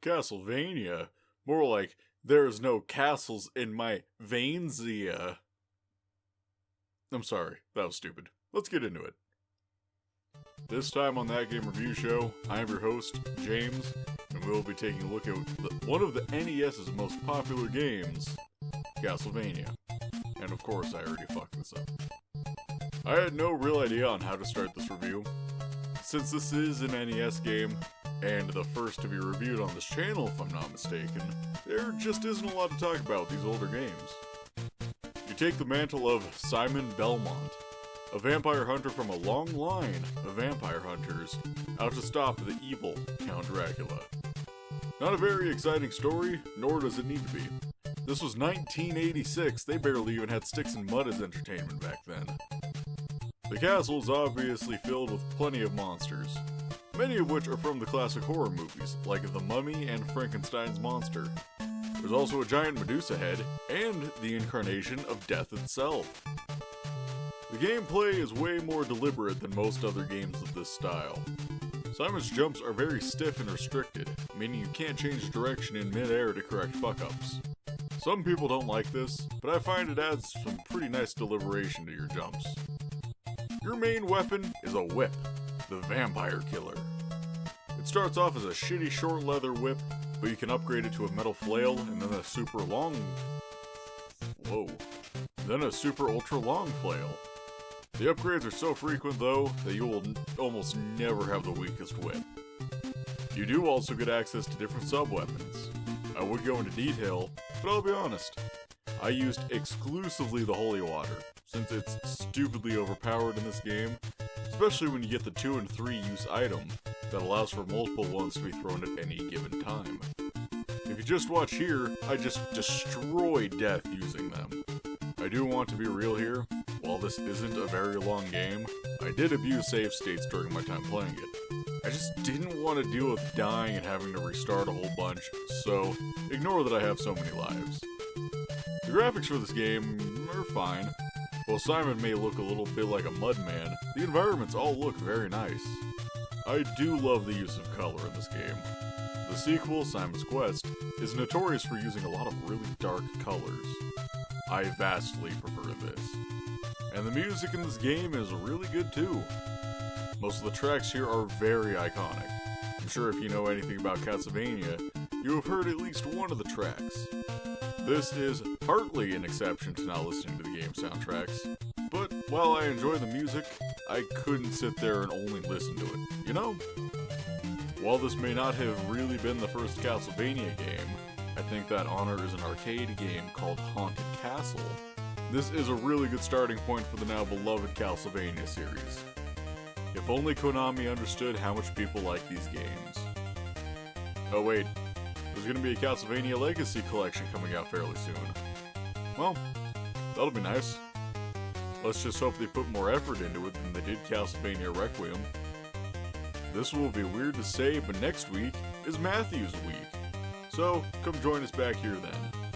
Castlevania? More like, there's no castles in my Vainsia. I'm sorry, that was stupid. Let's get into it. This time on That Game Review Show, I am your host, James, and we will be taking a look at one of the NES's most popular games, Castlevania. And of course, I already fucked this up. I had no real idea on how to start this review. Since this is an NES game, and the first to be reviewed on this channel if I'm not mistaken, there just isn't a lot to talk about with these older games. You take the mantle of Simon Belmont, a vampire hunter from a long line of vampire hunters, out to stop the evil Count Dracula. Not a very exciting story, nor does it need to be. This was 1986, they barely even had sticks and mud as entertainment back then. The castle is obviously filled with plenty of monsters, many of which are from the classic horror movies, like The Mummy and Frankenstein's monster. There's also a giant Medusa head, and the incarnation of death itself. The gameplay is way more deliberate than most other games of this style. Simon's jumps are very stiff and restricted, meaning you can't change direction in mid-air to correct fuck-ups. Some people don't like this, but I find it adds some pretty nice deliberation to your jumps. Your main weapon is a whip, the Vampire Killer. It starts off as a shitty short leather whip, but you can upgrade it to a metal flail and then a super ultra long flail. The upgrades are so frequent though, that you will almost never have the weakest whip. You do also get access to different sub-weapons. I would go into detail, but I'll be honest. I used exclusively the Holy Water, since it's stupidly overpowered in this game, especially when you get the 2 and 3 use item that allows for multiple ones to be thrown at any given time. If you just watch here, I just destroy death using them. I do want to be real here, while this isn't a very long game, I did abuse save states during my time playing it. I just didn't want to deal with dying and having to restart a whole bunch, so ignore that I have so many lives. The graphics for this game are fine. While Simon may look a little bit like a mudman, the environments all look very nice. I do love the use of color in this game. The sequel, Simon's Quest, is notorious for using a lot of really dark colors. I vastly prefer this. And the music in this game is really good too. Most of the tracks here are very iconic. I'm sure if you know anything about Castlevania, you have heard at least one of the tracks. This is partly an exception to not listening to the game soundtracks, but while I enjoy the music, I couldn't sit there and only listen to it, you know? While this may not have really been the first Castlevania game, I think that honor is an arcade game called Haunted Castle. This is a really good starting point for the now beloved Castlevania series. If only Konami understood how much people like these games. Oh wait, there's gonna be a Castlevania Legacy collection coming out fairly soon. Well, that'll be nice. Let's just hope they put more effort into it than they did Castlevania Requiem. This will be weird to say, but next week is Matthew's week. So, come join us back here then.